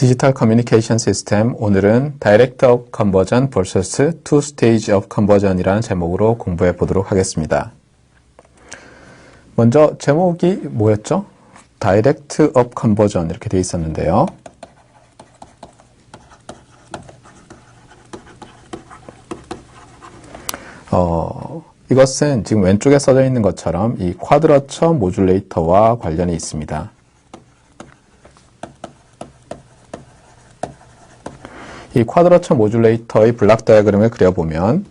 디지털 커뮤니케이션 시스템, 오늘은 Direct of Conversion vs Two Stage of Conversion이라는 제목으로 공부해 보도록 하겠습니다. 먼저 제목이 뭐였죠? Direct of Conversion 이렇게 되어 있었는데요. 이것은 지금 왼쪽에 써져 있는 것처럼 이 쿼드러처 모듈레이터와 관련이 있습니다. 이 쿼드러처 모듈레이터의 블락 다이어그램을 그려보면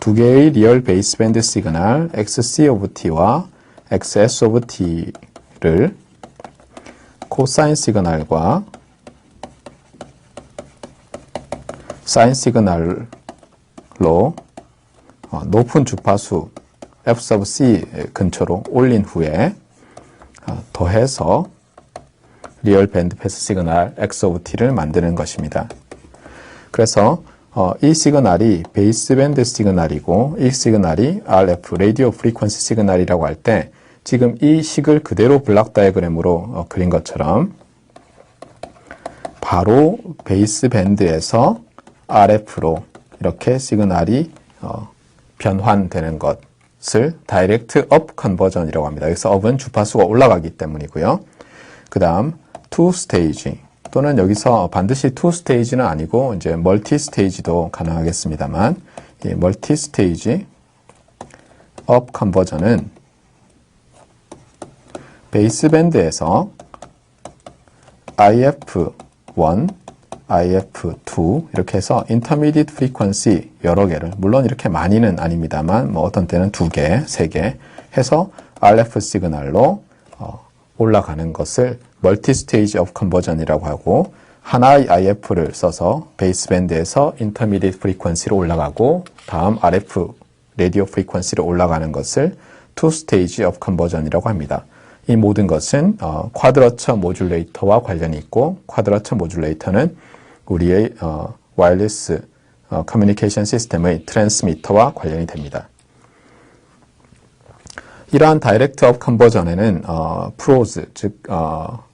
두 개의 리얼 베이스밴드 시그널 XC of T와 XS of T를 코사인 시그널과 사인 시그널로 높은 주파수 F sub C 근처로 올린 후에 더해서 리얼 밴드 패스 시그널 X of T를 만드는 것입니다. 그래서 이 시그널이 베이스밴드 시그널이고 이 시그널이 RF, 라디오 프리퀀시 시그널이라고 할 때 지금 이 식을 그대로 블락 다이어그램으로 그린 것처럼 바로 베이스밴드에서 RF로 이렇게 시그널이 변환되는 것을 Direct Up Conversion이라고 합니다. 여기서 up은 주파수가 올라가기 때문이고요. 그 다음 Two Stage 또는 여기서 반드시 Two Stage는 아니고 이제 Multi Stage도 가능하겠습니다만 이 Multi Stage Up Conversion은 베이스밴드에서 IF1, IF2 이렇게 해서 Intermediate Frequency 여러 개를 물론 이렇게 많이는 아닙니다만 뭐 어떤 때는 2개, 3개 해서 RF 시그널로 올라가는 것을 멀티스테이지 오브 컨버전이라고 하고 하나의 IF를 써서 베이스밴드에서 인터미디에이트 프리퀀시로 올라가고 다음 RF 라디오 프리퀀시로 올라가는 것을 투 스테이지 오브 컨버전이라고 합니다. 이 모든 것은 쿼드러처 모듈레이터와 관련이 있고 쿼드러처 모듈레이터는 우리의 와이어리스 커뮤니케이션 시스템의 트랜스미터와 관련이 됩니다. 이러한 다이렉트 업 컨버전에는 프로즈, 즉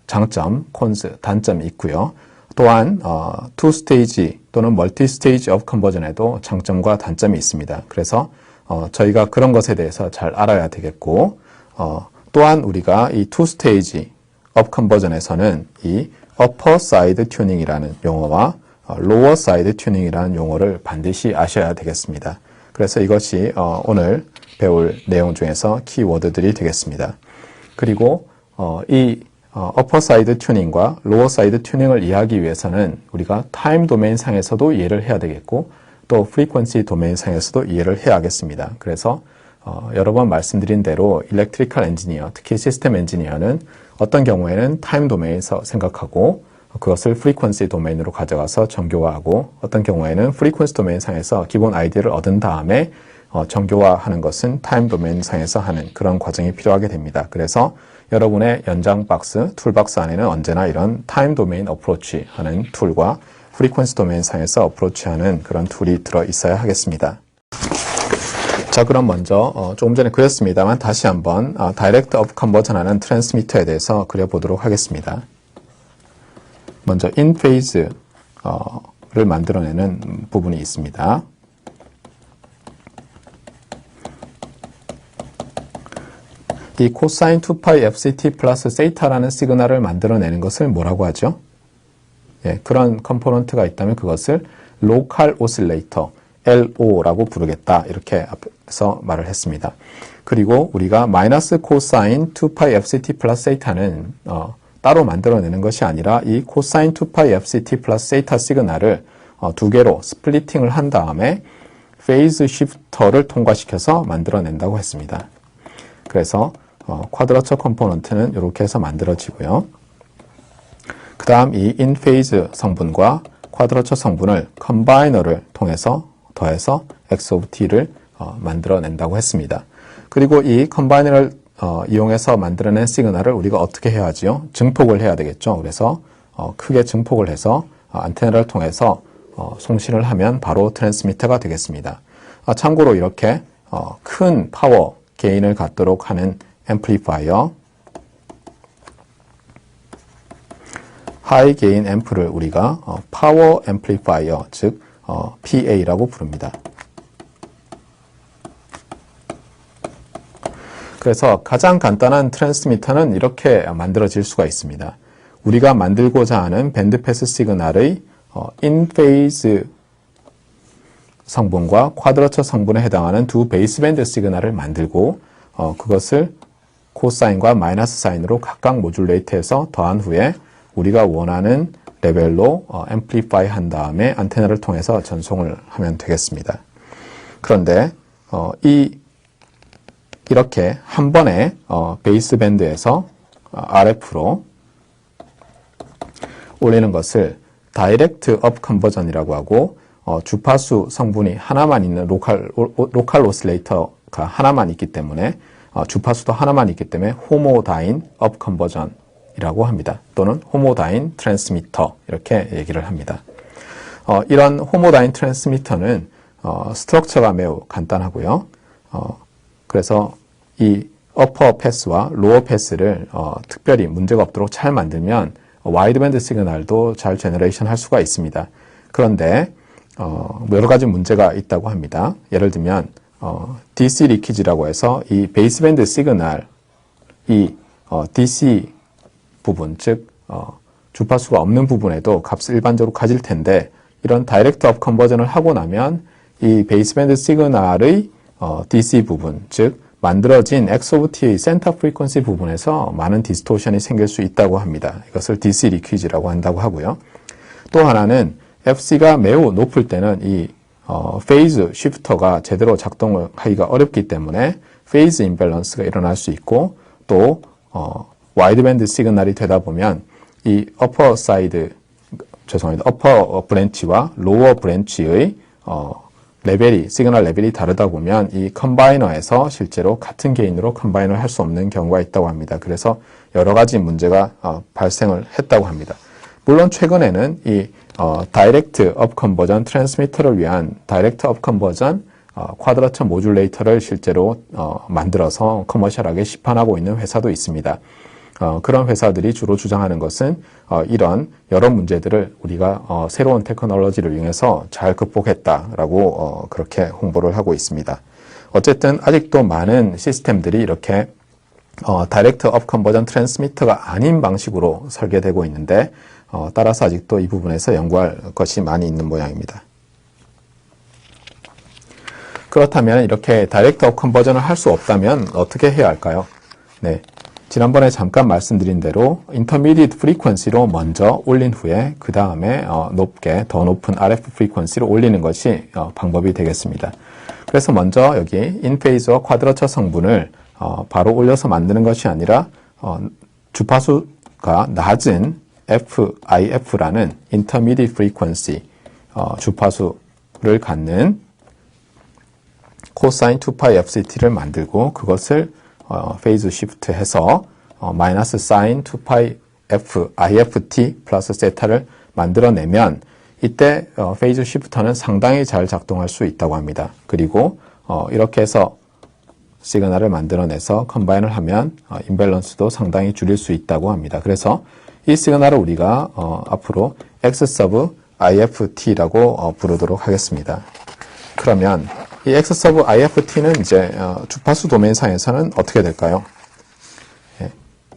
장점, 콘스, 단점이 있고요. 또한 투 스테이지 또는 멀티 스테이지 업 컨버전에도 장점과 단점이 있습니다. 그래서 저희가 그런 것에 대해서 잘 알아야 되겠고 또한 우리가 이 투 스테이지 업 컨버전에서는 이 upper side tuning이라는 용어와 lower side tuning이라는 용어를 반드시 아셔야 되겠습니다. 그래서 이것이 오늘 배울 내용 중에서 키워드들이 되겠습니다. 그리고 이 upper side tuning과 lower side tuning을 이해하기 위해서는 우리가 타임 도메인 상에서도 이해를 해야 되겠고 또 frequency 도메인 상에서도 이해를 해야 하겠습니다. 그래서 여러 번 말씀드린 대로 일렉트리컬 엔지니어, 특히 시스템 엔지니어는 어떤 경우에는 타임 도메인에서 생각하고 그것을 프리퀀시 도메인으로 가져가서 정교화하고 어떤 경우에는 프리퀀시 도메인 상에서 기본 아이디어를 얻은 다음에 정교화하는 것은 타임 도메인 상에서 하는 그런 과정이 필요하게 됩니다. 그래서 여러분의 연장 박스, 툴 박스 안에는 언제나 이런 타임 도메인 어프로치 하는 툴과 프리퀀시 도메인 상에서 어프로치 하는 그런 툴이 들어 있어야 하겠습니다. 자, 그럼 먼저 조금 전에 그렸습니다만 다시 한번 다이렉트 업 컨버전 하는 트랜스미터에 대해서 그려보도록 하겠습니다. 먼저 인 페이즈를 만들어내는 부분이 있습니다. 이 코사인 2파이 FCT 플러스 세이타라는 시그널을 만들어내는 것을 뭐라고 하죠? 예, 그런 컴포넌트가 있다면 그것을 로컬 오실레이터 LO라고 부르겠다 이렇게 앞에서 말을 했습니다. 그리고 우리가 마이너스 코사인 2파이 FCT 플러스 세이타는 따로 만들어내는 것이 아니라 이 코사인 2파이 FCT 플러스 세이타 시그널을 두 개로 스플리팅을 한 다음에 페이즈 시프터를 통과시켜서 만들어낸다고 했습니다. 그래서 쿼드러처 컴포넌트는 이렇게 해서 만들어지고요. 그 다음 이 인페이즈 성분과 쿼드러처 성분을 컴바이너를 통해서 더해서 X of T를 만들어낸다고 했습니다. 그리고 이 컴바이너를 이용해서 만들어낸 시그널을 우리가 어떻게 해야 하지요? 증폭을 해야 되겠죠. 그래서 크게 증폭을 해서 안테나를 통해서 송신을 하면 바로 트랜스미터가 되겠습니다. 참고로 이렇게 큰 파워 게인을 갖도록 하는 앰플리파이어 하이 게인 앰프를 우리가 파워 앰플리파이어, 즉 PA라고 부릅니다. 그래서 가장 간단한 트랜스미터는 이렇게 만들어질 수가 있습니다. 우리가 만들고자 하는 밴드패스 시그널의 인페이즈 성분과 쿼드러처 성분에 해당하는 두 베이스밴드 시그널을 만들고 그것을 코사인과 마이너스 사인으로 각각 모듈레이트해서 더한 후에 우리가 원하는 레벨로 앰플리파이 한 다음에 안테나를 통해서 전송을 하면 되겠습니다. 그런데 이렇게 한 번에 베이스밴드에서 RF로 올리는 것을 다이렉트 업 컨버전이라고 하고 주파수 성분이 하나만 있는 로컬 오실레이터가 하나만 있기 때문에 주파수도 하나만 있기 때문에 호모다인 업 컨버전이라고 합니다. 또는 호모다인 트랜스미터 이렇게 얘기를 합니다. 이런 호모다인 트랜스미터는 스트럭처가 매우 간단하고요. 그래서 이 어퍼 패스와 로어 패스를 특별히 문제가 없도록 잘 만들면 와이드밴드 시그널도 잘 제너레이션 할 수가 있습니다. 그런데 여러 가지 문제가 있다고 합니다. 예를 들면 DC 리키지라고 해서 이 베이스밴드 시그널 이 DC 부분, 즉 주파수가 없는 부분에도 값을 일반적으로 가질 텐데 이런 다이렉트 업 컨버전을 하고 나면 이 베이스밴드 시그널의 DC 부분, 즉 만들어진 X of T의 센터 프리퀀시 부분에서 많은 디스토션이 생길 수 있다고 합니다. 이것을 DC 리퀴지라고 한다고 하고요. 또 하나는 FC가 매우 높을 때는 이 페이즈 쉬프터가 제대로 작동을 하기가 어렵기 때문에 페이즈 임밸런스가 일어날 수 있고 또 와이드밴드 시그널이 되다 보면 이 어퍼 브랜치와 로어 브랜치의 시그널 레벨이 다르다 보면 이 컴바이너에서 실제로 같은 게인으로 컴바인을 할 수 없는 경우가 있다고 합니다. 그래서 여러 가지 문제가 발생을 했다고 합니다. 물론 최근에는 이 다이렉트 업 컨버전 트랜스미터를 위한 다이렉트 업 컨버전 쿼드러처 모듈레이터를 실제로 만들어서 커머셜하게 시판하고 있는 회사도 있습니다. 그런 회사들이 주로 주장하는 것은 이런 여러 문제들을 우리가 새로운 테크놀로지를 이용해서 잘 극복했다라고 그렇게 홍보를 하고 있습니다. 어쨌든 아직도 많은 시스템들이 이렇게 다이렉트 업 컨버전 트랜스미터가 아닌 방식으로 설계되고 있는데 따라서 아직도 이 부분에서 연구할 것이 많이 있는 모양입니다. 그렇다면 이렇게 다이렉트 업 컨버전을 할 수 없다면 어떻게 해야 할까요? 네. 지난번에 잠깐 말씀드린 대로 인터미디엇 프리퀀시로 먼저 올린 후에 그 다음에 더 높은 RF 프리퀀시로 올리는 것이 방법이 되겠습니다. 그래서 먼저 여기 인페이즈와 쿼드러처 성분을 바로 올려서 만드는 것이 아니라 주파수가 낮은 IF라는 인터미디엇 프리퀀시 주파수를 갖는 코사인 2파이 FCT를 만들고 그것을 페이즈 시프트 해서 마이너스 사인 2파이 IFT 플러스 세타를 만들어내면 이때 페이즈 시프터는 상당히 잘 작동할 수 있다고 합니다. 그리고 이렇게 해서 시그널을 만들어내서 컴바인을 하면 임밸런스도 상당히 줄일 수 있다고 합니다. 그래서 이 시그널을 우리가 앞으로 X sub IFT라고 부르도록 하겠습니다. 그러면 이 X sub IFT는 이제 주파수 도메인상에서는 어떻게 될까요? 네,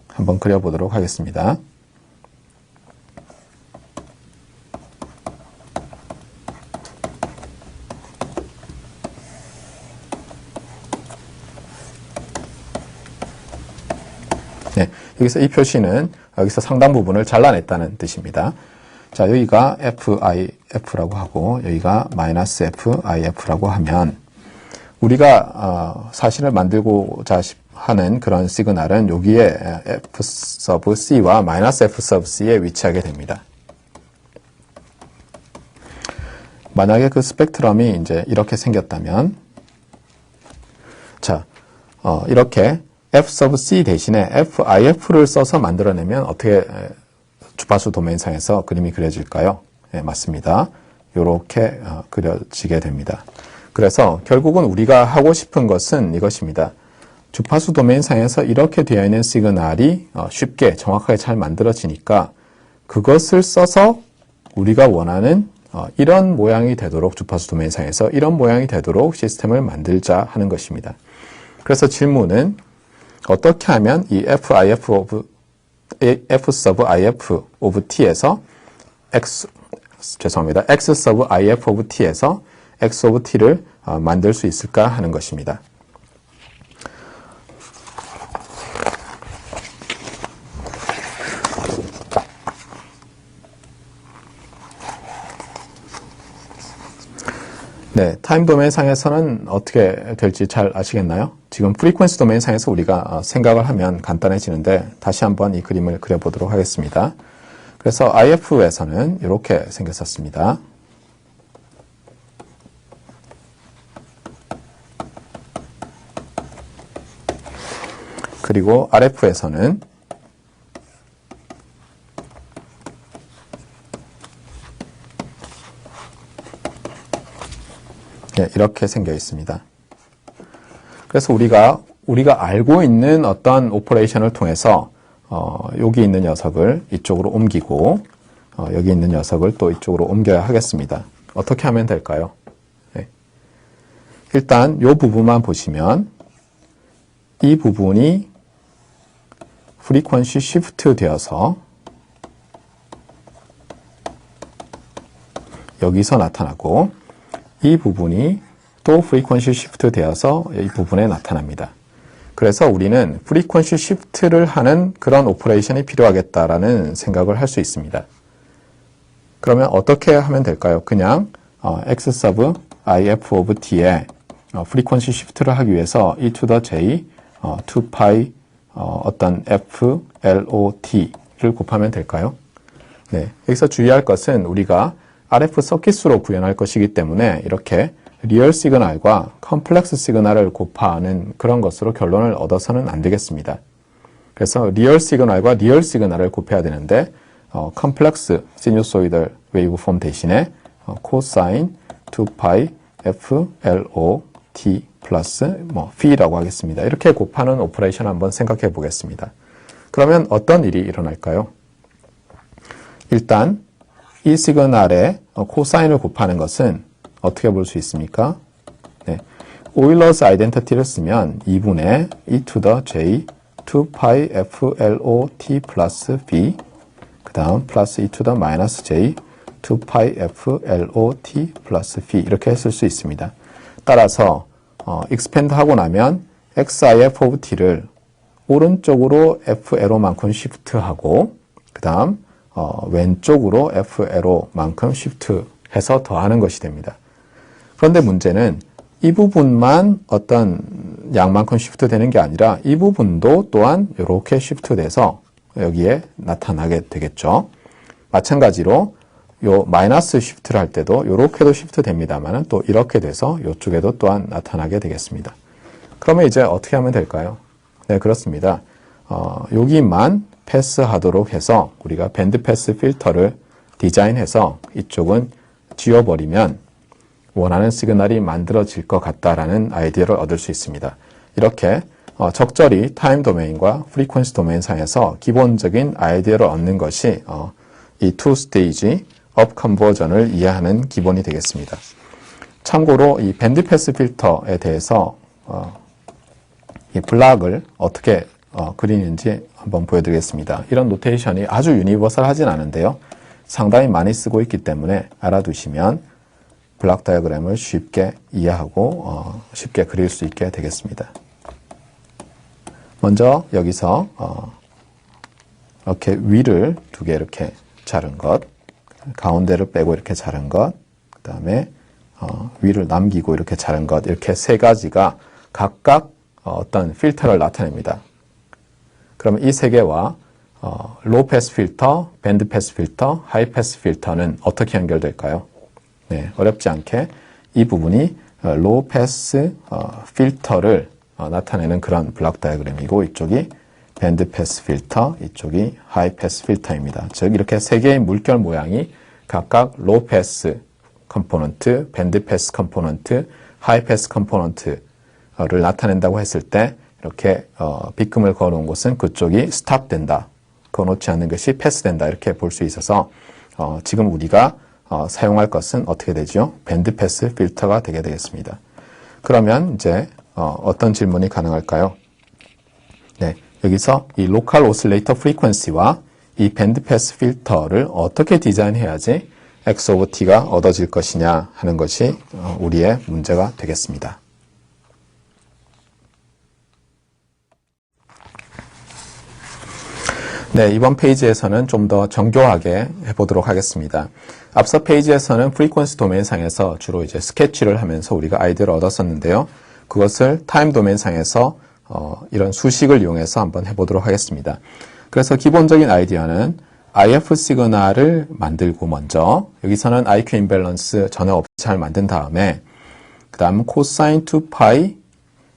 한번 그려보도록 하겠습니다. 네, 여기서 이 표시는 여기서 상당 부분을 잘라냈다는 뜻입니다. 자, 여기가 FIF라고 하고 여기가 마이너스 FIF라고 하면 우리가 사신을 만들고자 하는 그런 시그널은 여기에 F sub C와 마이너스 F sub C에 위치하게 됩니다. 만약에 그 스펙트럼이 이제 이렇게 생겼다면 자, 이렇게 F sub C 대신에 FIF를 써서 만들어내면 어떻게 주파수 도메인상에서 그림이 그려질까요? 네, 맞습니다. 이렇게 그려지게 됩니다. 그래서 결국은 우리가 하고 싶은 것은 이것입니다. 주파수 도메인상에서 이렇게 되어 있는 시그널이 쉽게 정확하게 잘 만들어지니까 그것을 써서 우리가 원하는 이런 모양이 되도록 주파수 도메인상에서 이런 모양이 되도록 시스템을 만들자 하는 것입니다. 그래서 질문은 어떻게 하면 이 f sub if of t에서 x sub if of t에서 x of t를 만들 수 있을까 하는 것입니다. 네, 타임 도메인 상에서는 어떻게 될지 잘 아시겠나요? 지금 프리퀀시 도메인 상에서 우리가 생각을 하면 간단해지는데 다시 한번 이 그림을 그려보도록 하겠습니다. 그래서 IF에서는 이렇게 생겼었습니다. 그리고 RF에서는 이렇게 생겨 있습니다. 그래서 우리가 알고 있는 어떤 오퍼레이션을 통해서 여기 있는 녀석을 이쪽으로 옮기고 여기 있는 녀석을 또 이쪽으로 옮겨야 하겠습니다. 어떻게 하면 될까요? 네. 일단 이 부분만 보시면 이 부분이 프리퀀시 시프트 되어서 여기서 나타나고 이 부분이 또 프리퀀시 시프트 되어서 이 부분에 나타납니다. 그래서 우리는 프리퀀시 시프트를 하는 그런 오퍼레이션이 필요하겠다라는 생각을 할 수 있습니다. 그러면 어떻게 하면 될까요? 그냥 x sub if of t에 프리퀀시 시프트를 하기 위해서 e to the j 2pi 어떤 f LOT를 곱하면 될까요? 네, 여기서 주의할 것은 우리가 RF 서킷으로 구현할 것이기 때문에 이렇게 리얼 시그널과 컴플렉스 시그널을 곱하는 그런 것으로 결론을 얻어서는 안 되겠습니다. 그래서 리얼 시그널과 리얼 시그널을 곱해야 되는데 컴플렉스 시누소이덜 웨이브폼 대신에 코사인 2파이 FLOT 플러스 P라고 하겠습니다. 이렇게 곱하는 오퍼레이션 한번 생각해 보겠습니다. 그러면 어떤 일이 일어날까요? 일단 이 시그널에 코사인을 곱하는 것은 어떻게 볼 수 있습니까? 네. 오일러스 아이덴티티를 쓰면 2분의 e to the j 2pi FLOT 플러스 B 그 다음 플러스 e to the 마이너스 j 2pi FLOT 플러스 B 이렇게 쓸 수 있습니다. 따라서 expand 하고 나면 XIF of t를 오른쪽으로 F 에로만큼 시프트하고 그 다음 왼쪽으로 F 에로만큼 시프트해서 더하는 것이 됩니다. 그런데 문제는 이 부분만 어떤 양만큼 시프트 되는 게 아니라 이 부분도 또한 이렇게 시프트 돼서 여기에 나타나게 되겠죠. 마찬가지로 요 마이너스 시프트를 할 때도 이렇게도 시프트 됩니다만 또 이렇게 돼서 이쪽에도 또한 나타나게 되겠습니다. 그러면 이제 어떻게 하면 될까요? 네, 그렇습니다. 여기만 패스하도록 해서 우리가 밴드 패스 필터를 디자인해서 이쪽은 지워버리면 원하는 시그널이 만들어질 것 같다라는 아이디어를 얻을 수 있습니다. 이렇게 적절히 타임 도메인과 프리퀀시 도메인 상에서 기본적인 아이디어를 얻는 것이 이 투 스테이지 업 컨버전을 이해하는 기본이 되겠습니다. 참고로 이 밴드 패스 필터에 대해서 이 블락을 어떻게 그리는지 한번 보여드리겠습니다. 이런 노테이션이 아주 유니버설하진 않은데요. 상당히 많이 쓰고 있기 때문에 알아두시면 블락 다이어그램을 쉽게 이해하고 쉽게 그릴 수 있게 되겠습니다. 먼저 여기서 이렇게 위를 두 개 이렇게 자른 것, 가운데를 빼고 이렇게 자른 것, 그 다음에 위를 남기고 이렇게 자른 것, 이렇게 세 가지가 각각 어떤 필터를 나타냅니다. 그러면 이 세 개와 로우 패스 필터, 밴드 패스 필터, 하이 패스 필터는 어떻게 연결될까요? 네, 어렵지 않게 이 부분이 로우 패스 필터를 나타내는 그런 블락 다이어그램이고 이쪽이 밴드 패스 필터, 이쪽이 하이 패스 필터입니다. 즉 이렇게 세 개의 물결 모양이 각각 로우 패스 컴포넌트, 밴드 패스 컴포넌트, 하이 패스 컴포넌트를 나타낸다고 했을 때 이렇게 빗금을 걸어놓은 곳은 그쪽이 스탑된다 그어놓지 않는 것이 패스된다 이렇게 볼 수 있어서 지금 우리가 사용할 것은 어떻게 되죠? 밴드 패스 필터가 되게 되겠습니다. 그러면 이제 어떤 질문이 가능할까요? 네, 여기서 이 로컬 오실레이터 프리퀀시와 이 밴드 패스 필터를 어떻게 디자인해야지 X 오브 T가 얻어질 것이냐 하는 것이 우리의 문제가 되겠습니다. 네, 이번 페이지에서는 좀 더 정교하게 해보도록 하겠습니다. 앞서 페이지에서는 프리퀀시 도메인상에서 주로 이제 스케치를 하면서 우리가 아이디어를 얻었었는데요. 그것을 타임 도메인상에서 이런 수식을 이용해서 한번 해보도록 하겠습니다. 그래서 기본적인 아이디어는 IF 시그널을 만들고 먼저 여기서는 IQ 임밸런스 전혀 없이 잘 만든 다음에 그 다음 코사인 2파이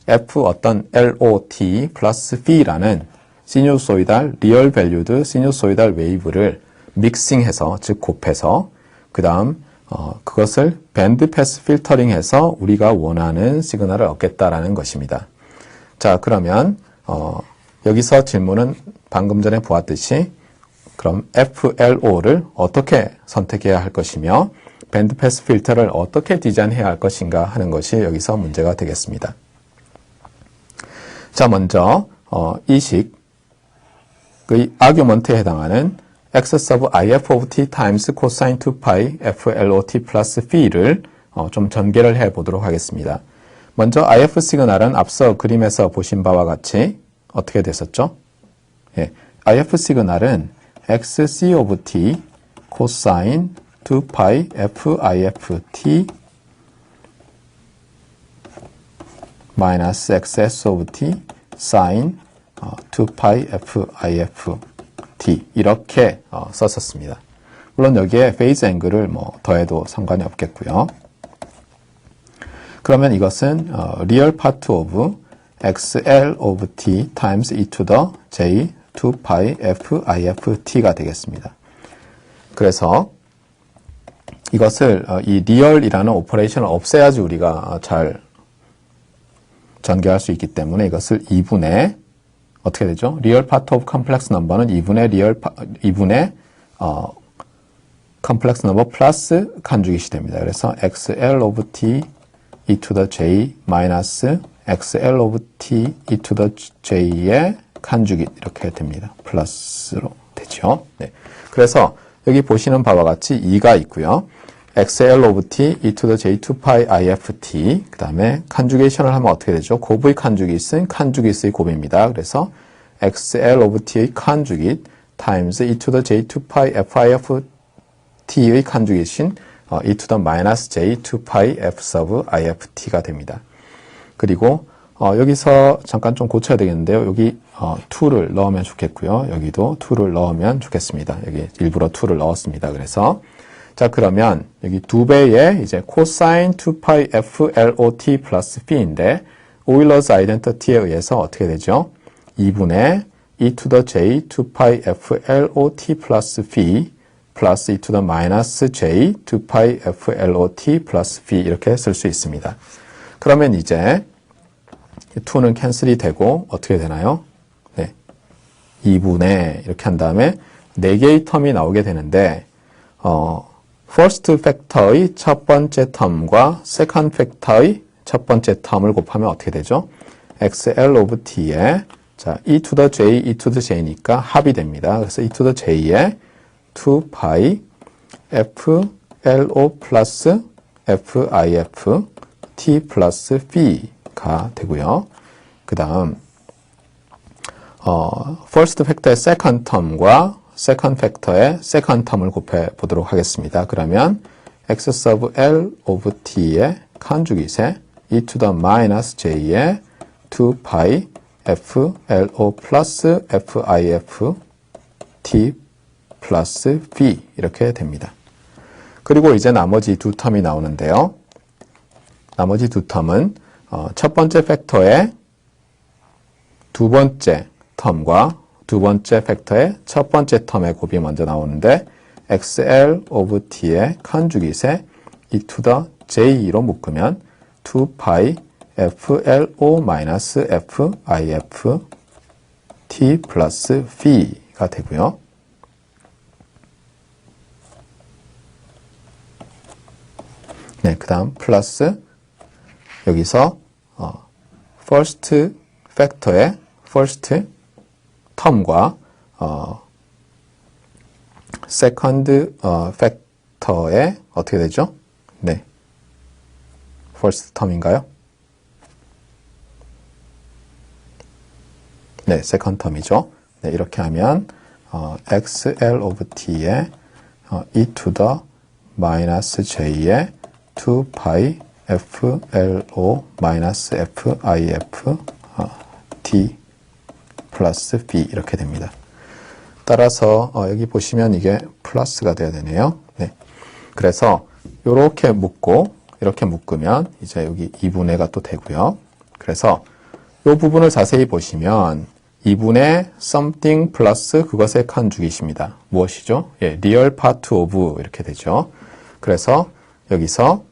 F 어떤 LOT 플러스 P라는 시뉴소이달 리얼 밸류드 시뉴소이달 웨이브를 믹싱해서 즉 곱해서 그 다음 그것을 밴드 패스 필터링해서 우리가 원하는 시그널을 얻겠다라는 것입니다. 자, 그러면 여기서 질문은 방금 전에 보았듯이 그럼 FLO를 어떻게 선택해야 할 것이며 밴드 패스 필터를 어떻게 디자인해야 할 것인가 하는 것이 여기서 문제가 되겠습니다. 자, 먼저 이 식의 아규먼트에 해당하는 x sub if of t times cosine 2pi FLOT 플러스 p를 좀 전개를 해보도록 하겠습니다. 먼저 if 시그널은 앞서 그림에서 보신 바와 같이 어떻게 됐었죠? 예, if 시그널은 xc of t cosine 2pi FIFT 마이너스 xs of t sin 2pi FIFT 이렇게 썼었습니다. 물론 여기에 페이즈 앵글을 더해도 상관이 없겠고요. 그러면 이것은 real part of XL of t times e to the j 2pi FIFT가 되겠습니다. 그래서 이것을 이 리얼이라는 오퍼레이션을 없애야지 우리가 잘 전개할 수 있기 때문에 이것을 2분의 어떻게 되죠? real part of complex number는 2분의 complex number 플러스 간주기시 됩니다. 그래서 XL of t e to the j 마이너스 XL of t e to the j의 간주기 이렇게 됩니다. 플러스로 되죠. 네. 그래서 여기 보시는 바와 같이 2가 있고요. XL of t e to the j 2pi IFT 그 다음에 컨주게이션을 하면 어떻게 되죠? 곱의 컨주깃은 컨주깃의 곱입니다. 그래서 XL of t의 컨주깃 times e to the j 2pi FIFT의 컨주깃인 e to the minus j 2pi F sub IFT가 됩니다. 그리고 여기서 잠깐 좀 고쳐야 되겠는데요. 여기 2를 넣으면 좋겠고요. 여기도 2를 넣으면 좋겠습니다. 여기 일부러 2를 넣었습니다. 그래서 자, 그러면 여기 2배의 이제 코사인 2파이 FLOT 플러스 P인데 오일러스 아이덴티티에 의해서 어떻게 되죠? 2분의 e to the j 2파이 FLOT 플러스 P 플러스 e to the 마이너스 j 2파이 FLOT 플러스 P 이렇게 쓸 수 있습니다. 그러면 이제 2는 캔슬이 되고 어떻게 되나요? 네, 2분의 이렇게 한 다음에 4개의 텀이 나오게 되는데 first 팩터의 첫 번째 텀과 second 팩터의 첫 번째 텀을 곱하면 어떻게 되죠? XL of t에 자, e to the j, e to the j니까 합이 됩니다. 그래서 e to the j에 2pi FLO 플러스 FIF t 플러스 B가 되고요. 그 다음 first 팩터의 second 텀과 second 팩터의 second 텀을 곱해 보도록 하겠습니다. 그러면 x sub L of t의 컨주깃에 e to the minus j의 2pi FLO 플러스 FIF t 플러스 B 이렇게 됩니다. 그리고 이제 나머지 두 텀이 나오는데요. 나머지 두 텀은 첫 번째 팩터의 두 번째 텀과 두 번째 팩터의 첫 번째 텀의 곱이 먼저 나오는데 XL of t의 컨주깃에 e to the j로 묶으면 2pi FLO 마이너스 FIF t 플러스 V가 f가 되고요. 네, 그 다음 플러스 여기서 first factor의 first term과 second factor의 어떻게 되죠? 네, first term인가요? 네, second term이죠. 네, 이렇게 하면 xl of t의 e to the 마이너스 j의 2파이 flo 마이너스 fif t 플러스 b 이렇게 됩니다. 따라서 여기 보시면 이게 플러스가 돼야 되네요. 네. 그래서 이렇게 묶고 이렇게 묶으면 이제 여기 2분의가 또 되고요. 그래서 이 부분을 자세히 보시면 2분의 something 플러스 그것의 칸죽이십니다. 무엇이죠? 예, real part of 이렇게 되죠. 그래서 여기서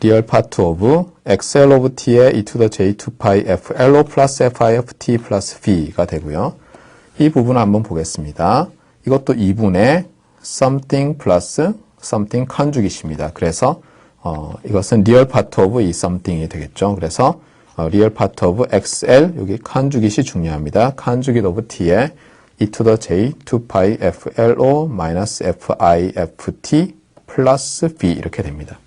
real part of xl of t의 e to the j 2파이 flo 플러스 fif 플러스 v가 되고요. 이 부분을 한번 보겠습니다. 이것도 2분의 something 플러스 something 칸죽이십니다. 그래서 이것은 real part of 이 something이 되겠죠. 그래서 real part of xl 여기 칸죽잇이 중요합니다. 칸죽잇 of t의 e to the j 2파이 flo 마이너스 fift 플러스 v 이렇게 됩니다.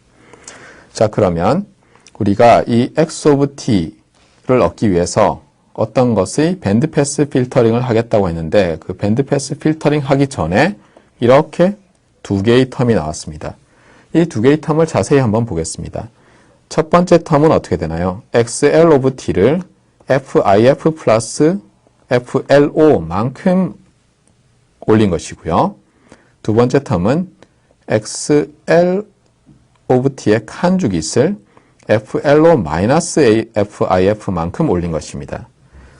자, 그러면 우리가 이 x of t를 얻기 위해서 어떤 것의 밴드패스 필터링을 하겠다고 했는데 그 밴드패스 필터링 하기 전에 이렇게 두 개의 텀이 나왔습니다. 이 두 개의 텀을 자세히 한번 보겠습니다. 첫 번째 텀은 어떻게 되나요? xl of t를 fif 플러스 flo만큼 올린 것이고요. 두 번째 텀은 xl of t의 칸죽잇을 flo 마이너스 fif만큼 올린 것입니다.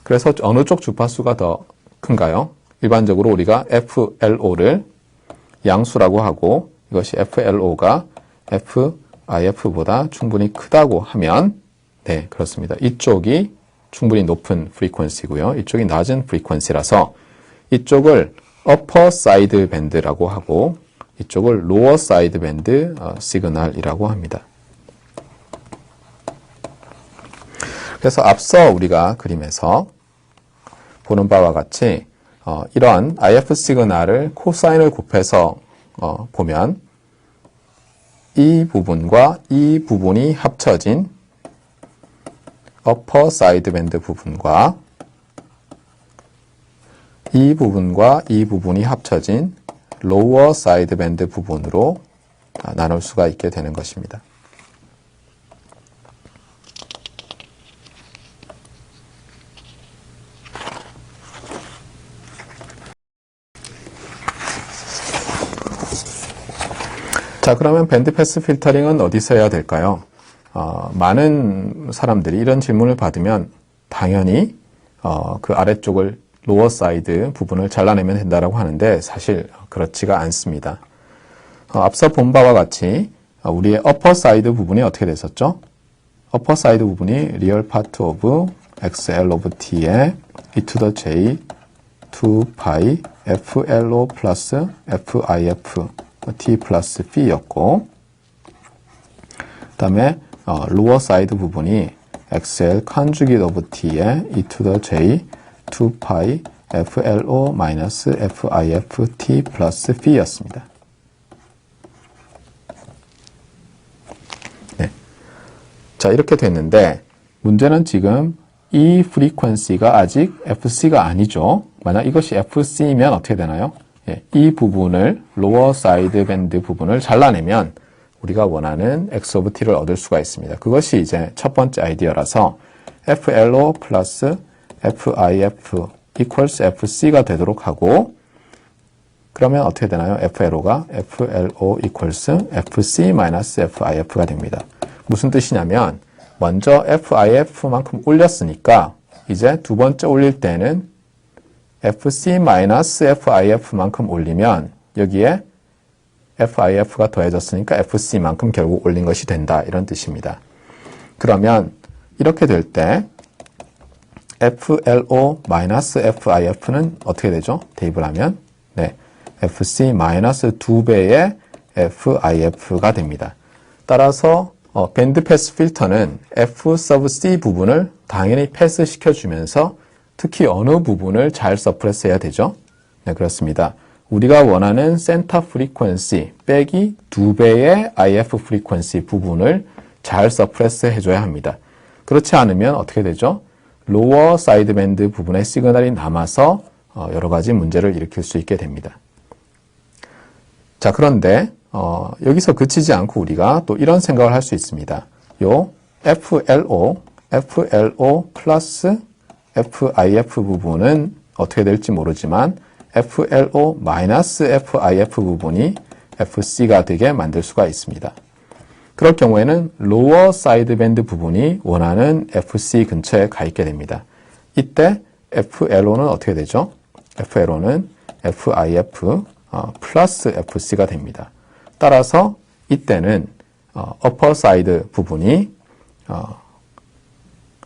그래서 어느 쪽 주파수가 더 큰가요? 일반적으로 우리가 flo를 양수라고 하고 이것이 flo가 fif보다 충분히 크다고 하면 네, 그렇습니다. 이쪽이 충분히 높은 프리퀀시고요. 이쪽이 낮은 프리퀀시라서 이쪽을 upper side band라고 하고 이쪽을 lower side band 시그널이라고 합니다. 그래서 앞서 우리가 그림에서 보는 바와 같이 이런 IF 시그널을 코사인을 곱해서 보면 이 부분과 이 부분이 합쳐진 upper side band 부분과 이 부분과 이 부분이 합쳐진 lower side band 부분으로 나눌 수가 있게 되는 것입니다. 자, 그러면 밴드패스 필터링은 어디서 해야 될까요? 많은 사람들이 이런 질문을 받으면 당연히 그 아래쪽을 로어 사이드 부분을 잘라내면 된다고 하는데 사실 그렇지가 않습니다. 앞서 본 바와 같이 우리의 upper side 부분이 어떻게 됐었죠? upper side 부분이 real part of xl of t의 e to the j 2pi flo 플러스 fif t 플러스 p였고 그 다음에 lower side 부분이 xl conjugate of t의 e to the j 2pi flo 마이너스 fift 플러스 p였습니다. 네. 자, 이렇게 됐는데 문제는 지금 이 프리퀀시가 아직 fc가 아니죠. 만약 이것이 fc면 어떻게 되나요? 예, 이 부분을 lower side band 부분을 잘라내면 우리가 원하는 x of t를 얻을 수가 있습니다. 그것이 이제 첫 번째 아이디어라서 flo 플러스 fif equals fc가 되도록 하고 그러면 어떻게 되나요? flo가 flo equals fc 마이너스 fif가 됩니다. 무슨 뜻이냐면 먼저 fif만큼 올렸으니까 이제 두 번째 올릴 때는 fc-fif만큼 올리면 여기에 fif가 더해졌으니까 fc만큼 결국 올린 것이 된다. 이런 뜻입니다. 그러면 이렇게 될 때 FLO-FIF는 어떻게 되죠? 대입을 하면 네, FC-2배의 FIF가 됩니다. 따라서 밴드 패스 필터는 F sub C 부분을 당연히 패스시켜주면서 특히 어느 부분을 잘 서프레스 해야 되죠? 네, 그렇습니다. 우리가 원하는 센터 프리퀀시 빼기 2배의 IF 프리퀀시 부분을 잘 서프레스 해줘야 합니다. 그렇지 않으면 어떻게 되죠? 로어 사이드밴드 부분에 시그널이 남아서 여러 가지 문제를 일으킬 수 있게 됩니다. 자, 그런데 여기서 그치지 않고 우리가 또 이런 생각을 할 수 있습니다. 요 FLO 플러스 FIF 부분은 어떻게 될지 모르지만 FLO-FIF 부분이 FC가 되게 만들 수가 있습니다. 그럴 경우에는 로어 사이드 밴드 부분이 원하는 FC 근처에 가 있게 됩니다. 이때 FLO는 어떻게 되죠? FLO는 FIF 플러스 FC가 됩니다. 따라서 이때는 upper side 부분이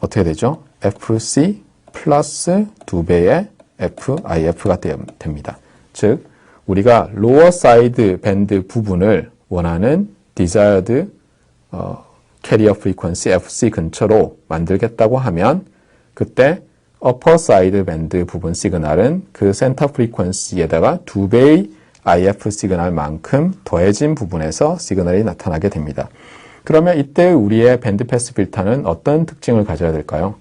어떻게 되죠? FC 플러스 2배의 FIF가 됩니다. 즉, 우리가 lower side 밴드 부분을 원하는 desired carrier frequency FC 근처로 만들겠다고 하면 그때 upper side 밴드 부분 시그널은 그 센터 프리퀀시에다가 2배의 IF 시그널만큼 더해진 부분에서 시그널이 나타나게 됩니다. 그러면 이때 우리의 밴드 패스 필터는 어떤 특징을 가져야 될까요?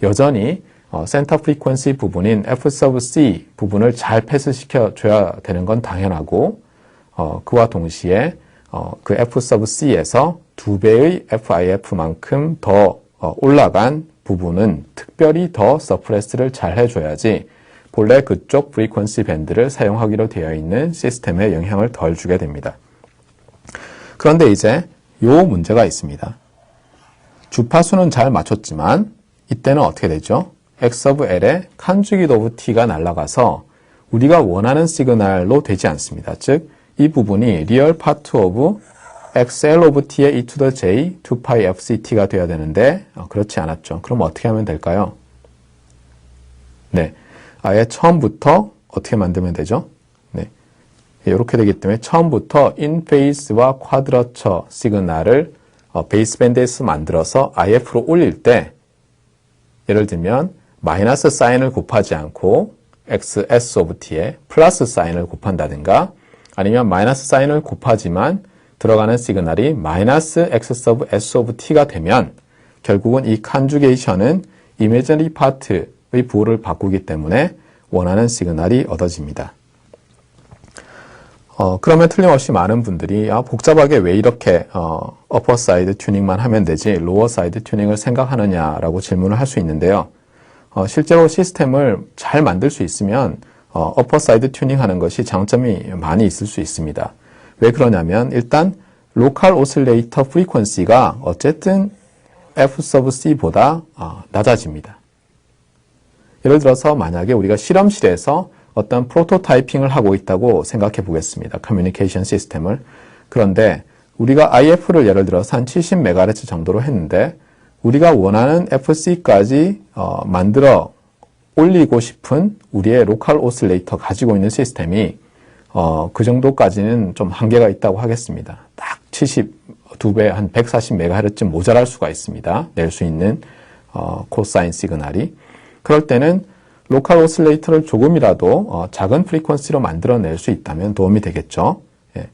여전히 센터 프리퀀시 부분인 F sub C 부분을 잘 패스시켜 줘야 되는 건 당연하고 그와 동시에 그 F sub C에서 2배의 FIF만큼 더 올라간 부분은 특별히 더 서프레스를 잘 해줘야지 본래 그쪽 프리퀀시 밴드를 사용하기로 되어 있는 시스템에 영향을 덜 주게 됩니다. 그런데 이제 요 문제가 있습니다. 주파수는 잘 맞췄지만 이때는 어떻게 되죠? X of L의 conjugate of T가 날아가서 우리가 원하는 시그널로 되지 않습니다. 즉, 이 부분이 real part of XL of T의 e to the J 2pi FCT가 되어야 되는데 그렇지 않았죠. 그럼 어떻게 하면 될까요? 네, 아예 처음부터 어떻게 만들면 되죠? 네, 이렇게 되기 때문에 처음부터 인페이스와 쿼드러처 시그널을 베이스밴드에서 만들어서 IF로 올릴 때 예를 들면 마이너스 사인을 곱하지 않고 XS of T에 플러스 사인을 곱한다든가 아니면 마이너스 사인을 곱하지만 들어가는 시그널이 마이너스 X sub S of T가 되면 결국은 이 컨주게이션은 이미지너리 파트의 부호를 바꾸기 때문에 원하는 시그널이 얻어집니다. 그러면 틀림없이 많은 분들이 복잡하게 왜 이렇게 upper side 튜닝만 하면 되지 lower side 튜닝을 생각하느냐라고 질문을 할 수 있는데요. 실제로 시스템을 잘 만들 수 있으면 upper side 튜닝하는 것이 장점이 많이 있을 수 있습니다. 왜 그러냐면 일단 로컬 오실레이터 프리퀀시가 어쨌든 F sub C보다 낮아집니다. 예를 들어서 만약에 우리가 실험실에서 어떤 프로토타이핑을 하고 있다고 생각해 보겠습니다. 커뮤니케이션 시스템을. 그런데 우리가 IF를 예를 들어서 한 70MHz 정도로 했는데 우리가 원하는 FC까지 만들어 올리고 싶은 우리의 로컬 오실레이터 가지고 있는 시스템이 그 정도까지는 좀 한계가 있다고 하겠습니다. 딱 72배, 한 140MHz 모자랄 수가 있습니다. 낼 수 있는 코사인 시그널이. 그럴 때는 로컬 오실레이터를 조금이라도 작은 프리퀀시로 만들어낼 수 있다면 도움이 되겠죠. 예.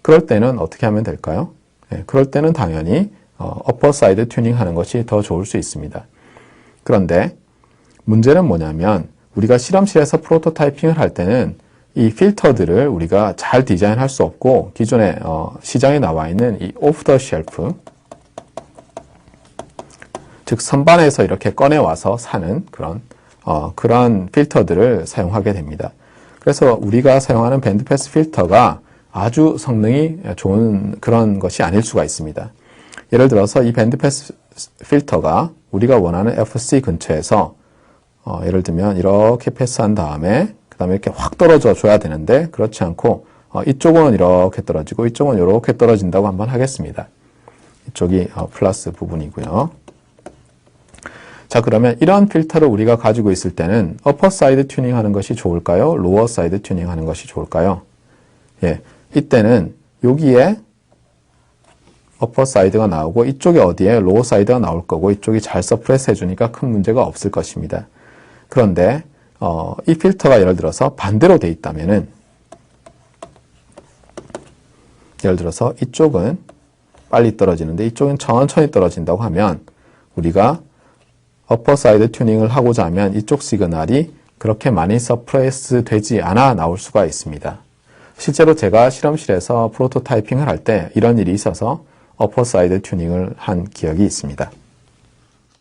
그럴 때는 어떻게 하면 될까요? 예. 그럴 때는 당연히 upper side 튜닝 하는 것이 더 좋을 수 있습니다. 그런데 문제는 뭐냐면 우리가 실험실에서 프로토타이핑을 할 때는 이 필터들을 우리가 잘 디자인할 수 없고 기존에 시장에 나와 있는 이 오프 더 쉘프 즉 선반에서 이렇게 꺼내와서 사는 그런 필터들을 사용하게 됩니다. 그래서 우리가 사용하는 밴드패스 필터가 아주 성능이 좋은 그런 것이 아닐 수가 있습니다. 예를 들어서 이 밴드패스 필터가 우리가 원하는 FC 근처에서 예를 들면 이렇게 패스한 다음에 그 다음에 이렇게 확 떨어져 줘야 되는데 그렇지 않고 이쪽은 이렇게 떨어지고 이쪽은 이렇게 떨어진다고 한번 하겠습니다. 이쪽이 플러스 부분이고요. 자, 그러면 이런 필터를 우리가 가지고 있을 때는 어퍼 사이드 튜닝 하는 것이 좋을까요? 로어 사이드 튜닝 하는 것이 좋을까요? 예, 이때는 여기에 어퍼 사이드가 나오고 이쪽에 어디에 로어 사이드가 나올 거고 이쪽이 잘 서프레스 해주니까 큰 문제가 없을 것입니다. 그런데 이 필터가 예를 들어서 반대로 돼 있다면은 예를 들어서 이쪽은 빨리 떨어지는데 이쪽은 천천히 떨어진다고 하면 우리가 어퍼 사이드 튜닝을 하고자 하면 이쪽 시그널이 그렇게 많이 서프레스 되지 않아 나올 수가 있습니다. 실제로 제가 실험실에서 프로토타이핑을 할 때 이런 일이 있어서 어퍼 사이드 튜닝을 한 기억이 있습니다.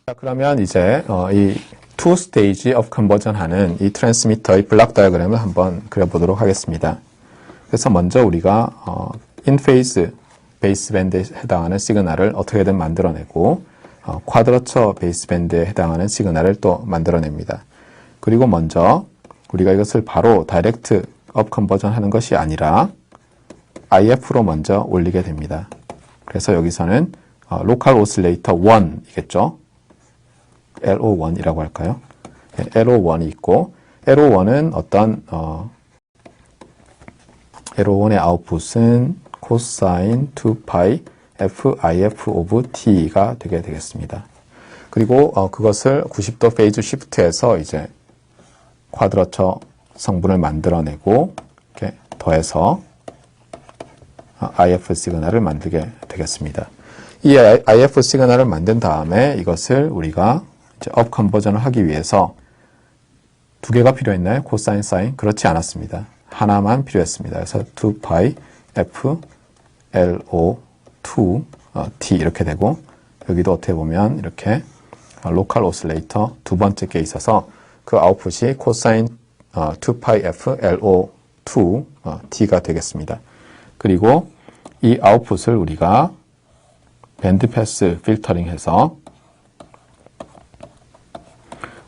자, 그러면 이제 이 two stage of conversion 하는 이 트랜스미터의 블락 다이어그램을 한번 그려보도록 하겠습니다. 그래서 먼저 우리가 in phase 베이스밴드에 해당하는 시그널을 어떻게든 만들어내고 쿼드러처 베이스밴드에 해당하는 시그널을 또 만들어냅니다. 그리고 먼저 우리가 이것을 바로 다이렉트 업 컨버전 하는 것이 아니라 IF로 먼저 올리게 됩니다. 그래서 여기서는 로컬 오실레이터 1이겠죠. LO1이라고 할까요? 네, LO1이 있고 LO1은 어떤 LO1의 아웃풋은 코사인 2파이 FIF 오브 T가 되게 되겠습니다. 그리고 그것을 90도 페이즈 시프트해서 이제 쿼드러처 성분을 만들어내고 이렇게 더해서 IF 시그널을 만들게 되겠습니다. 이 IF 시그널을 만든 다음에 이것을 우리가 이제 업 컨버전을 하기 위해서 두 개가 필요했나요? 코사인, 사인? 그렇지 않았습니다. 하나만 필요했습니다. 그래서 2파이 F LO2 T 이렇게 되고 여기도 어떻게 보면 이렇게 로컬 오실레이터 두 번째 게 있어서 그 아웃풋이 코사인 2파이 F LO2 T가 되겠습니다. 그리고 이 아웃풋을 우리가 밴드패스 필터링해서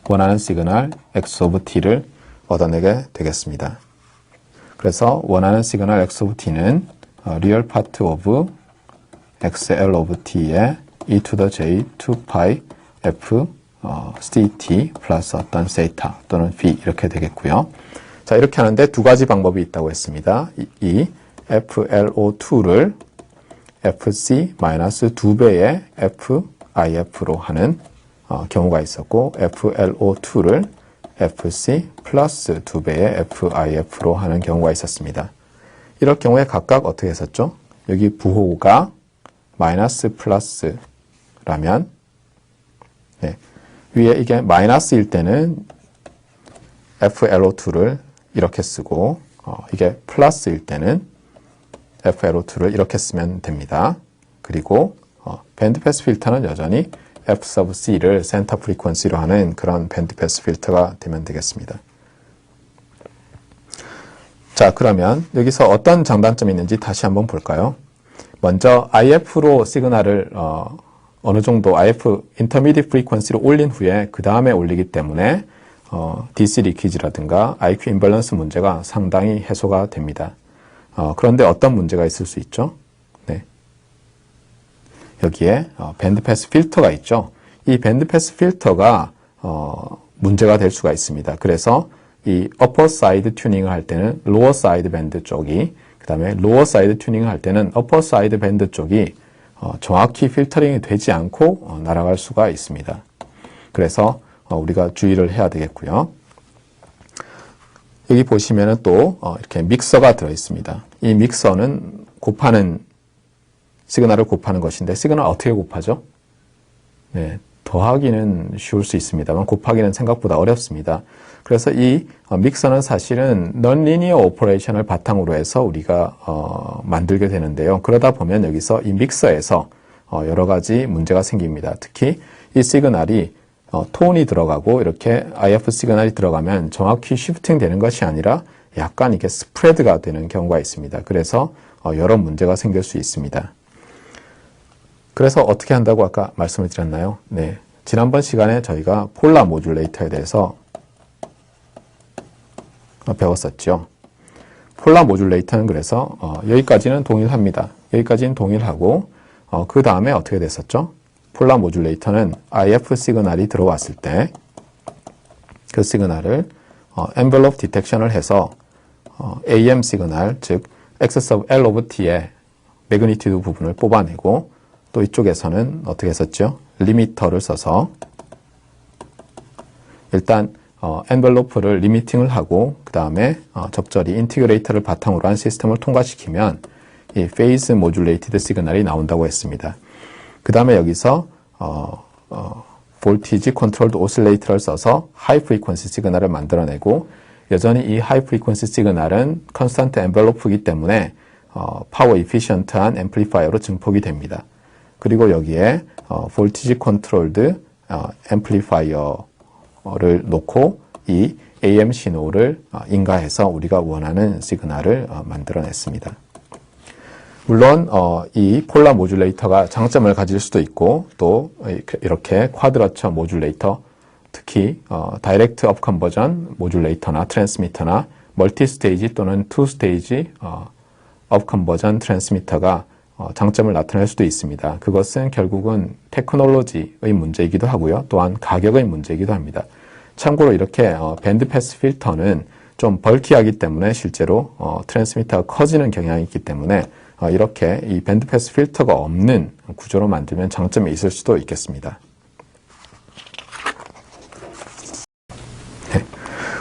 원하는 시그널 X 오브 T를 얻어내게 되겠습니다. 그래서 원하는 시그널 X 오브 T는 리얼 파트 오브 XL 오브 T에 e to the j 2파이 F CT 플러스 어떤 세타 또는 V 이렇게 되겠고요. 자, 이렇게 하는데 두 가지 방법이 있다고 했습니다. 이 FLO2를 FC 마이너스 2배의 FIF로 하는 경우가 있었고 FLO2를 FC 플러스 2배의 FIF로 하는 경우가 있었습니다. 이럴 경우에 각각 어떻게 했었죠? 여기 부호가 마이너스 플러스라면 네, 위에 이게 마이너스일 때는 FLO2를 이렇게 쓰고 이게 플러스일 때는 FLO2를 이렇게 쓰면 됩니다. 그리고 밴드패스 필터는 여전히 F sub C를 센터 프리퀀시로 하는 그런 밴드패스 필터가 되면 되겠습니다. 자, 그러면 여기서 어떤 장단점이 있는지 다시 한번 볼까요? 먼저 IF로 시그널을 어느 정도 IF 인터미디트 프리퀀시로 올린 후에 그 다음에 올리기 때문에 DC 리키지라든가 IQ 임밸런스 문제가 상당히 해소가 됩니다. 그런데 어떤 문제가 있을 수 있죠? 네. 여기에 밴드패스 필터가 있죠. 이 밴드패스 필터가 문제가 될 수가 있습니다. 그래서 이 upper side 튜닝을 할 때는 lower side 밴드 쪽이 그 다음에 lower side 튜닝을 할 때는 upper side 밴드 쪽이 정확히 필터링이 되지 않고 날아갈 수가 있습니다. 그래서 우리가 주의를 해야 되겠고요. 여기 보시면은 또 이렇게 믹서가 들어 있습니다. 이 믹서는 시그널을 곱하는 것인데 시그널 어떻게 곱하죠? 네, 더하기는 쉬울 수 있습니다만 곱하기는 생각보다 어렵습니다. 그래서 이 믹서는 사실은 non-linear operation을 바탕으로 해서 우리가 만들게 되는데요. 그러다 보면 여기서 이 믹서에서 여러 가지 문제가 생깁니다. 특히 이 시그널이 톤이 들어가고 이렇게 IF 시그널이 들어가면 정확히 쉬프팅 되는 것이 아니라 약간 이게 스프레드가 되는 경우가 있습니다. 그래서 여러 문제가 생길 수 있습니다. 그래서 어떻게 한다고 아까 말씀을 드렸나요? 네, 지난번 시간에 저희가 폴라 모듈레이터에 대해서 배웠었죠. 폴라 모듈레이터는 그래서 여기까지는 동일합니다. 여기까지는 동일하고 그 다음에 어떻게 됐었죠? 폴라 모듈레이터는 IF 시그널이 들어왔을 때 그 시그널을 envelope 디텍션을 해서 AM 시그널, 즉 X sub L of T의 매그니튜드 부분을 뽑아내고 또 이쪽에서는 어떻게 했었죠? 리미터를 써서 일단 엔벨로프를 리미팅을 하고 그 다음에 적절히 인티그레이터를 바탕으로 한 시스템을 통과시키면 이 페이즈 모듈레이티드 시그널이 나온다고 했습니다. 그 다음에 여기서 볼티지 컨트롤드 오실레이터를 써서 하이 프리퀀시 시그널을 만들어내고 여전히 이 하이 프리퀀시 시그널은 컨스턴트 엔벨로프이기 때문에 파워 이피션트한 앰플리파이어로 증폭이 됩니다. 그리고 여기에 볼티지 컨트롤드 앰플리파이어를 놓고 이 AM 신호를 인가해서 우리가 원하는 시그널을 만들어냈습니다. 물론 이 폴라 모듈레이터가 장점을 가질 수도 있고 또 이렇게 쿼드러처 모듈레이터, 특히 다이렉트 업 컨버전 모듈레이터나 트랜스미터나 멀티 스테이지 또는 투 스테이지 업 컨버전 트랜스미터가 장점을 나타낼 수도 있습니다. 그것은 결국은 테크놀로지의 문제이기도 하고요. 또한 가격의 문제이기도 합니다. 참고로 이렇게 밴드 패스 필터는 좀 벌키하기 때문에 실제로 트랜스미터가 커지는 경향이 있기 때문에 이렇게 이 밴드 패스 필터가 없는 구조로 만들면 장점이 있을 수도 있겠습니다. 네.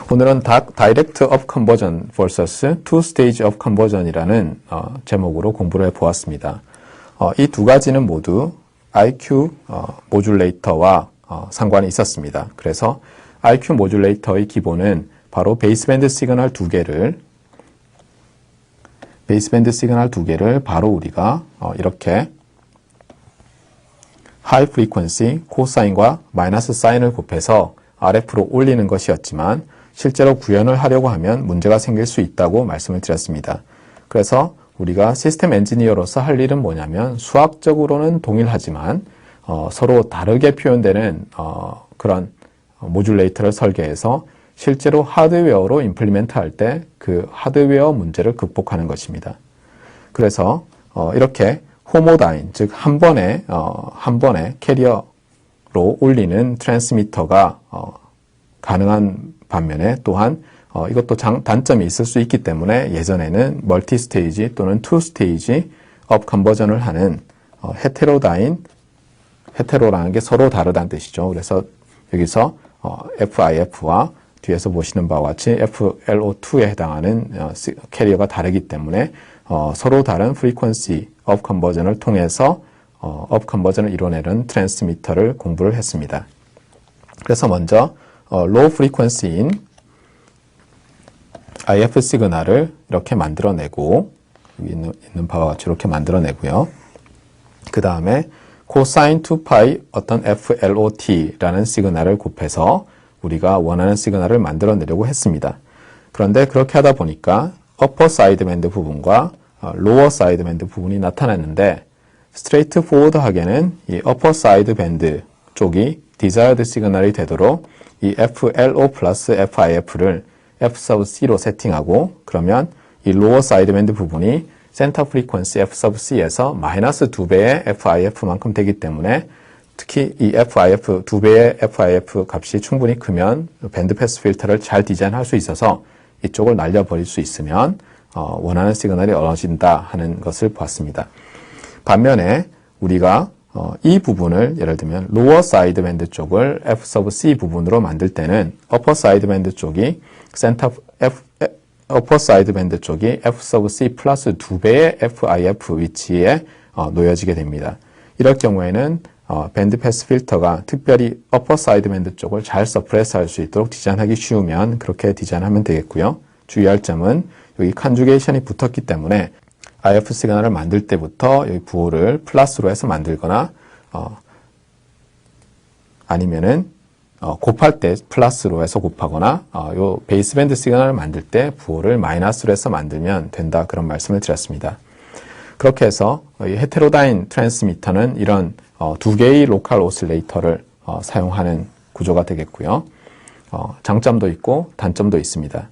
오늘은 Direct Up Conversion vs Two Stage Up Conversion이라는 제목으로 공부를 해보았습니다. 이 두 가지는 모두 IQ 모듈레이터와 상관이 있었습니다. 그래서 IQ 모듈레이터의 기본은 바로 베이스밴드 시그널 두 개를 바로 우리가 이렇게 하이 프리퀀시 코사인과 마이너스 사인을 곱해서 RF로 올리는 것이었지만 실제로 구현을 하려고 하면 문제가 생길 수 있다고 말씀을 드렸습니다. 그래서 우리가 시스템 엔지니어로서 할 일은 뭐냐면 수학적으로는 동일하지만 서로 다르게 표현되는 그런 모듈레이터를 설계해서 실제로 하드웨어로 임플리멘트 할 때 그 하드웨어 문제를 극복하는 것입니다. 그래서 이렇게 호모다인, 즉 한 번에 캐리어로 올리는 트랜스미터가 가능한 반면에 또한 이것도 단점이 있을 수 있기 때문에 예전에는 멀티 스테이지 또는 투 스테이지 업 컨버전을 하는 헤테로라는 게 서로 다르다는 뜻이죠. 그래서 여기서 FIF와 뒤에서 보시는 바와 같이 FLO2에 해당하는 캐리어가 다르기 때문에 서로 다른 프리퀀시 업 컨버전을 통해서 업 컨버전을 이뤄내는 트랜스미터를 공부를 했습니다. 그래서 먼저 로우 프리퀀시인 IF 시그널을 이렇게 만들어내고 여기 있는 바와 같이 이렇게 만들어내고요. 그 다음에 코사인 2파이 어떤 FLOT라는 시그널을 곱해서 우리가 원하는 시그널을 만들어내려고 했습니다. 그런데 그렇게 하다 보니까 어퍼 사이드밴드 부분과 로어 사이드밴드 부분이 나타났는데 스트레이트 포워드하게는 이 어퍼 사이드밴드 쪽이 디자이어드 시그널이 되도록 이 FLO 플러스 FIF를 F sub C로 세팅하고 그러면 이 로어 사이드밴드 부분이 센터 프리퀀시 F sub C에서 마이너스 2배의 FIF만큼 되기 때문에 특히 이 FIF, 2배의 FIF 값이 충분히 크면 밴드 패스 필터를 잘 디자인할 수 있어서 이쪽을 날려버릴 수 있으면 원하는 시그널이 얻어진다 하는 것을 보았습니다. 반면에 우리가 이 부분을 예를 들면 로어 사이드 밴드 쪽을 F sub C 부분으로 만들 때는 어퍼 사이드 밴드 쪽이 어퍼 사이드 밴드 쪽이 F sub C 플러스 2배의 FIF 위치에 놓여지게 됩니다. 이럴 경우에는 밴드 패스 필터가 특별히 어퍼 사이드 밴드 쪽을 잘 서프레스 할 수 있도록 디자인하기 쉬우면 그렇게 디자인하면 되겠고요. 주의할 점은 여기 컨주게이션이 붙었기 때문에 IF 시그널을 만들 때부터 여기 부호를 플러스로 해서 만들거나 아니면은 곱할 때 플러스로 해서 곱하거나 요 베이스밴드 시그널을 만들 때 부호를 마이너스로 해서 만들면 된다 그런 말씀을 드렸습니다. 그렇게 해서 이 헤테로다인 트랜스미터는 이런 두 개의 로컬 오실레이터를 사용하는 구조가 되겠고요. 장점도 있고 단점도 있습니다.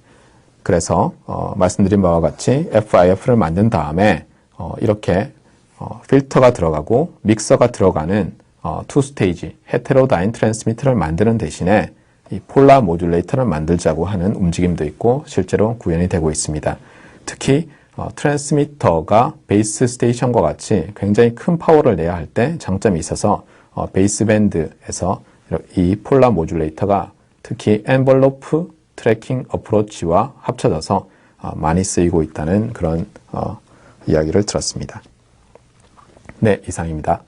그래서 말씀드린 바와 같이 FIF를 만든 다음에 이렇게 필터가 들어가고 믹서가 들어가는 투 스테이지 헤테로다인 트랜스미터를 만드는 대신에 이 폴라 모듈레이터를 만들자고 하는 움직임도 있고 실제로 구현이 되고 있습니다. 특히 트랜스미터가 베이스 스테이션과 같이 굉장히 큰 파워를 내야 할 때 장점이 있어서 베이스밴드에서 이 폴라 모듈레이터가 특히 엔벌로프 트래킹 어프로치와 합쳐져서 많이 쓰이고 있다는 그런 이야기를 들었습니다. 네, 이상입니다.